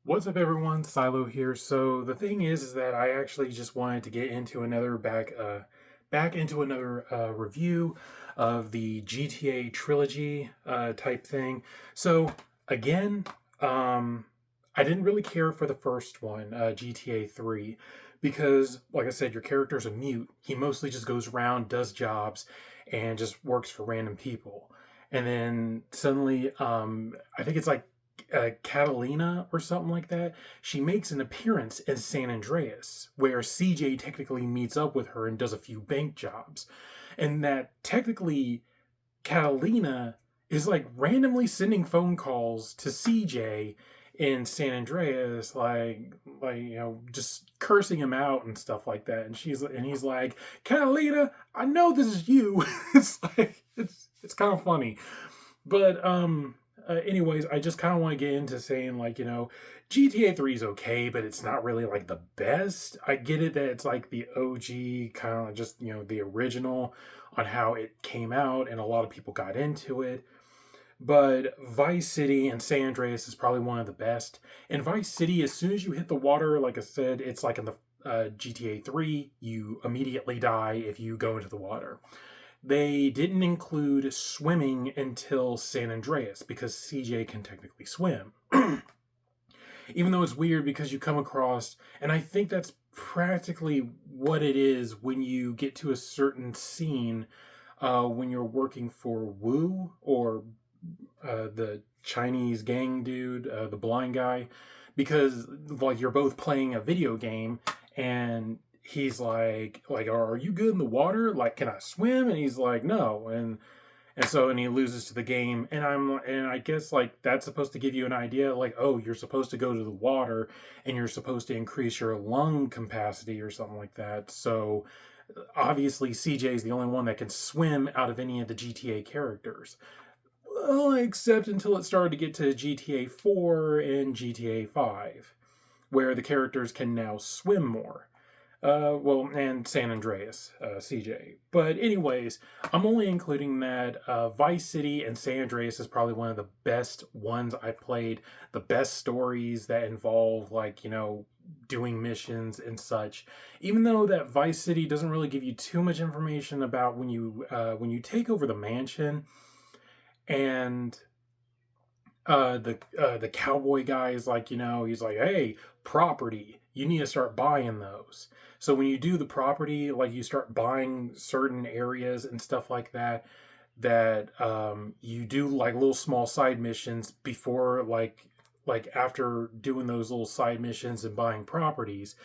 What's up, everyone? Silo here. So the thing is that I actually just wanted to get into another back into another review of the GTA trilogy type thing. So again, um, I didn't really care for the first one, GTA 3, because, like I said, your character's a mute. He mostly just goes around, does jobs, and just works for random people. And then suddenly, I think it's like Catalina or something like that. She makes an appearance in San Andreas, where CJ technically meets up with her and does a few bank jobs. And that technically Catalina is like randomly sending phone calls to CJ in San Andreas, just cursing him out and stuff like that. And he's like, Catalina, I know this is you. It's kind of funny. But anyways, I just kind of want to get into saying, like, GTA 3 is okay, but it's not really like the best. I get it that it's like the OG, kind of just, the original on how it came out, and a lot of people got into it. But Vice City and San Andreas is probably one of the best. And Vice City, as soon as you hit the water, like I said, it's like in the GTA 3, you immediately die if you go into the water. They didn't include swimming until San Andreas because CJ can technically swim. Even though it's weird because you come across, and I think that's practically what it is when you get to a certain scene when you're working for Wu or the Chinese gang dude, the blind guy, because like you're both playing a video game and he's like, are you good in the water? Like, can I swim? And he's like, no. And he loses to the game, and I guess like that's supposed to give you an idea, like, oh, you're supposed to go to the water and you're supposed to increase your lung capacity or something like that. So obviously CJ is the only one that can swim out of any of the GTA characters. Well, except until it started to get to GTA 4 and GTA 5, where the characters can now swim more. And San Andreas, CJ. But anyways, I'm only including that Vice City and San Andreas is probably one of the best ones I played. The best stories that involve doing missions and such. Even though that Vice City doesn't really give you too much information about when you take over the mansion and the cowboy guy is like, he's like, hey, property, you need to start buying those. So when you do the property, like you start buying certain areas and stuff like that, you do like little small side missions before after doing those little side missions and buying properties,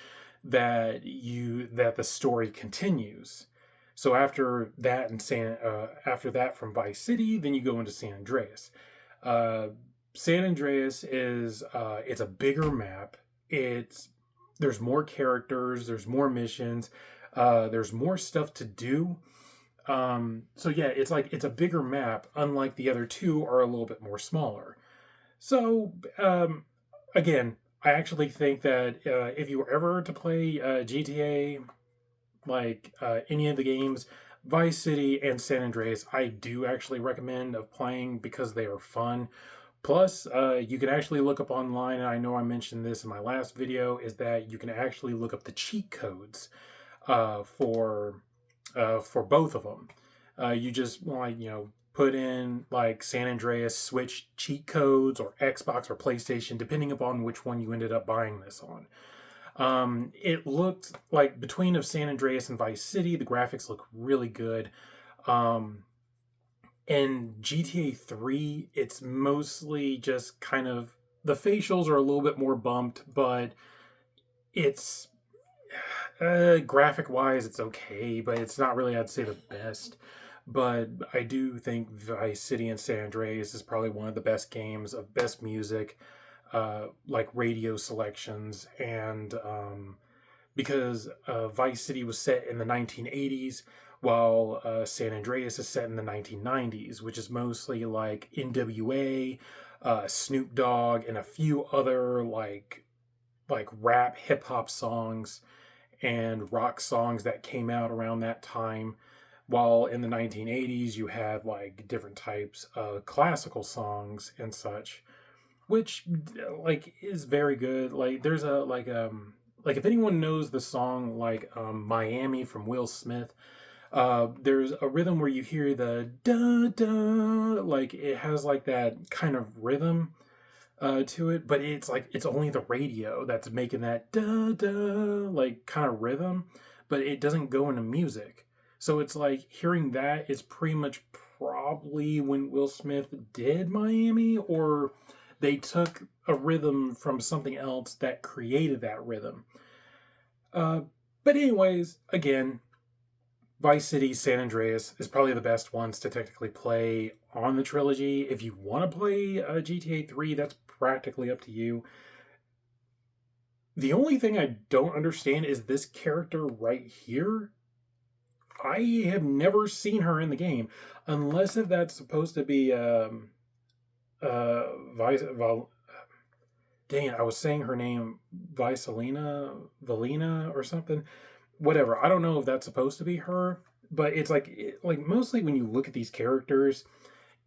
that the story continues. So after that from Vice City, then you go into San Andreas. Uh, San Andreas is it's a bigger map. There's more characters, there's more missions, there's more stuff to do. So yeah, it's a bigger map. Unlike the other two, are a little bit more smaller. So again, I actually think that if you were ever to play GTA, any of the games, Vice City and San Andreas, I do actually recommend of playing because they are fun. Plus, you can actually look up online, and I know I mentioned this in my last video, is that you can actually look up the cheat codes uh, for for both of them. You just put in like San Andreas Switch cheat codes or Xbox or PlayStation, depending upon which one you ended up buying this on. It looked like between of San Andreas and Vice City, the graphics look really good. Um, in GTA 3, it's mostly just kind of the facials are a little bit more bumped, but it's graphic wise, it's okay, but it's not really, I'd say, the best. But I do think Vice City and San Andreas is probably one of the best games of best music, like radio selections, and because Vice City was set in the 1980s, while San Andreas is set in the 1990s, which is mostly like NWA, Snoop Dogg, and a few other like rap hip hop songs and rock songs that came out around that time. While in the 1980s, you had like different types of classical songs and such, which like is very good. Like there's a like if anyone knows the song like Miami from Will Smith, there's a rhythm where you hear the da da, like it has like that kind of rhythm to it, but it's like it's only the radio that's making that da da like kind of rhythm, but it doesn't go into music. So it's like hearing that is pretty much probably when Will Smith did Miami, or they took a rhythm from something else that created that rhythm. Uh, but anyways, again, Vice City, San Andreas is probably the best ones to technically play on the trilogy. If you want to play GTA 3, that's practically up to you. The only thing I don't understand is this character right here. I have never seen her in the game, unless if that's supposed to be Vice. Dang it, I was saying her name Vicelina, Valina, or something. Whatever. I don't know if that's supposed to be her, but it's like mostly when you look at these characters,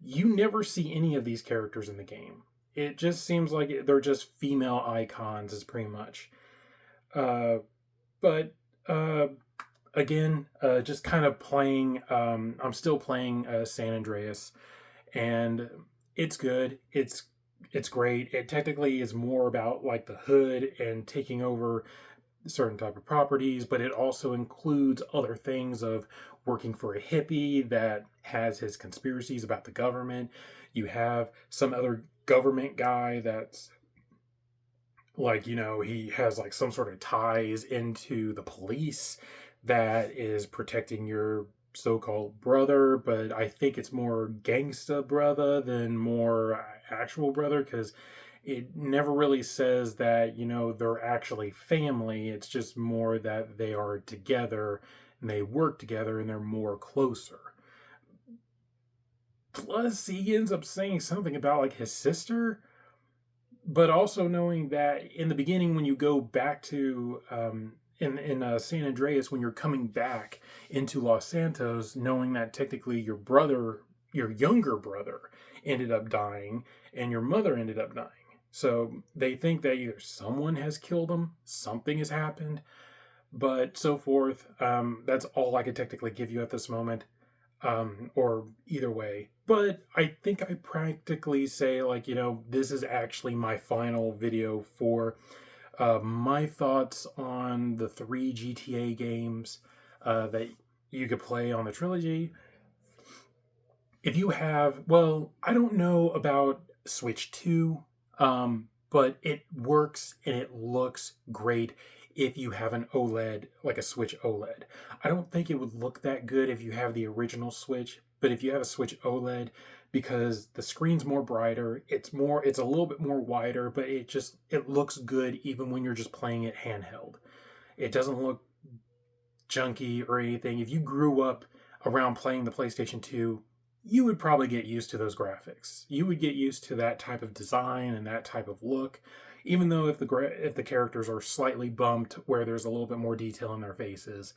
you never see any of these characters in the game. It just seems like they're just female icons, is pretty much. Uh, but again, just kind of playing. I'm still playing San Andreas, and it's good. It's great. It technically is more about like the hood and taking over certain type of properties, but it also includes other things of working for a hippie that has his conspiracies about the government. You have some other government guy that's like, he has like some sort of ties into the police that is protecting your so-called brother, but I think it's more gangsta brother than more actual brother, because it never really says that, they're actually family. It's just more that they are together and they work together and they're more closer. Plus, he ends up saying something about like his sister, but also knowing that in the beginning, when you go back to in San Andreas, when you're coming back into Los Santos, knowing that technically your brother, your younger brother, ended up dying and your mother ended up dying. So they think that either someone has killed them, something has happened, but so forth. That's all I could technically give you at this moment, or either way. But I think I practically say, like, this is actually my final video for my thoughts on the 3 GTA games that you could play on the trilogy. If you have, well, I don't know about Switch 2, but it works and it looks great if you have an OLED, like a Switch OLED. I don't think it would look that good if you have the original Switch, but if you have a Switch OLED, because the screen's more brighter, it's a little bit more wider, but it looks good even when you're just playing it handheld. It doesn't look junky or anything. If you grew up around playing the PlayStation 2, you would probably get used to those graphics. You would get used to that type of design and that type of look, even though if the characters are slightly bumped, where there's a little bit more detail in their faces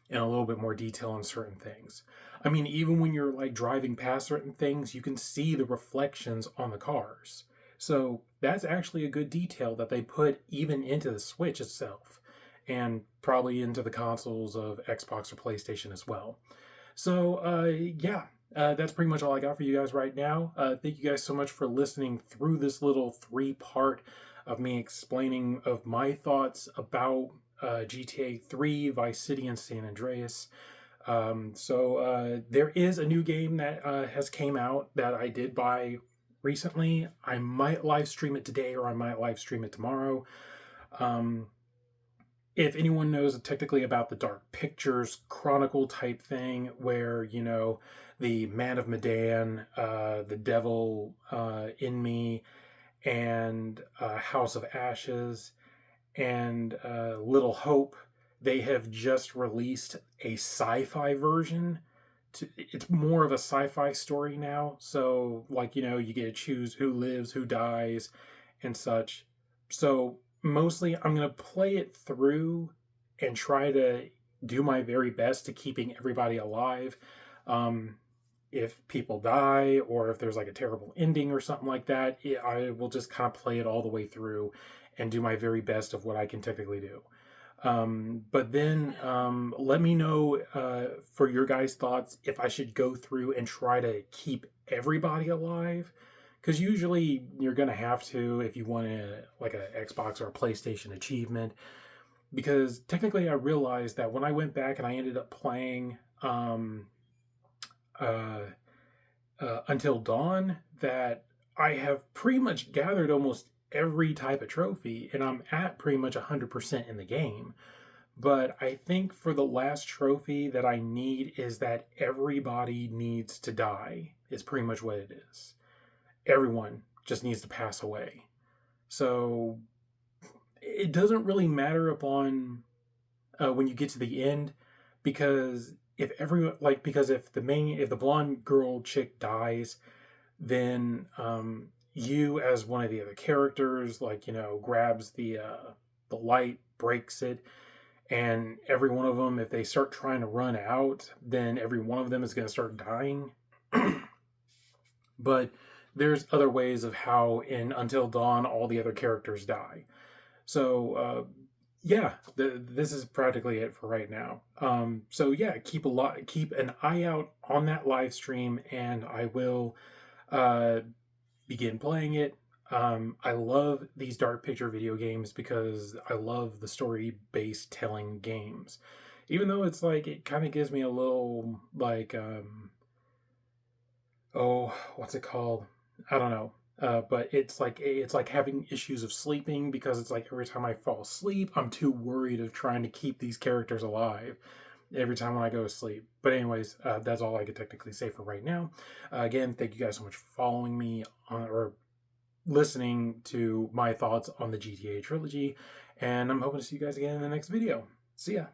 and a little bit more detail on certain things. I mean, even when you're like driving past certain things, you can see the reflections on the cars. So that's actually a good detail that they put even into the Switch itself, and probably into the consoles of Xbox or PlayStation as well. So yeah, that's pretty much all I got for you guys right now. Thank you guys so much for listening through this little 3-part of me explaining of my thoughts about GTA 3, Vice City, and San Andreas. So there is a new game that has came out that I did buy recently. I might live stream it today, or I might live stream it tomorrow. If anyone knows technically about the Dark Pictures Chronicle type thing, where, the Man of Medan, the Devil in Me, and House of Ashes, and Little Hope, they have just released a sci-fi version. It's more of a sci-fi story now. So, like, you get to choose who lives, who dies, and such. So, mostly I'm going to play it through and try to do my very best to keeping everybody alive. if people die or if there's like a terrible ending or something like that, I will just kind of play it all the way through and do my very best of what I can technically do. But then let me know for your guys' thoughts if I should go through and try to keep everybody alive. Because usually you're going to have to if you want a, like a Xbox or a PlayStation achievement. Because technically I realized that when I went back and I ended up playing uh, Until Dawn, that I have pretty much gathered almost every type of trophy and I'm at pretty much 100% in the game. But I think for the last trophy that I need is that everybody needs to die, is pretty much what it is. Everyone just needs to pass away. So it doesn't really matter upon when you get to the end, because if everyone because if the blonde girl chick dies, then you as one of the other characters grabs the light, breaks it, and every one of them, if they start trying to run out, then every one of them is going to start dying. But there's other ways of how in Until Dawn all the other characters die. So yeah, this is practically it for right now. So yeah, keep an eye out on that live stream, and I will begin playing it. I love these dark picture video games because I love the story-based telling games. Even though it's like, it kind of gives me a little, like, oh, what's it called? I don't know. But it's like having issues of sleeping, because it's like every time I fall asleep, I'm too worried of trying to keep these characters alive every time when I go to sleep. But anyways, that's all I could technically say for right now. Again, thank you guys so much for following me or listening to my thoughts on the GTA trilogy, and I'm hoping to see you guys again in the next video. See ya.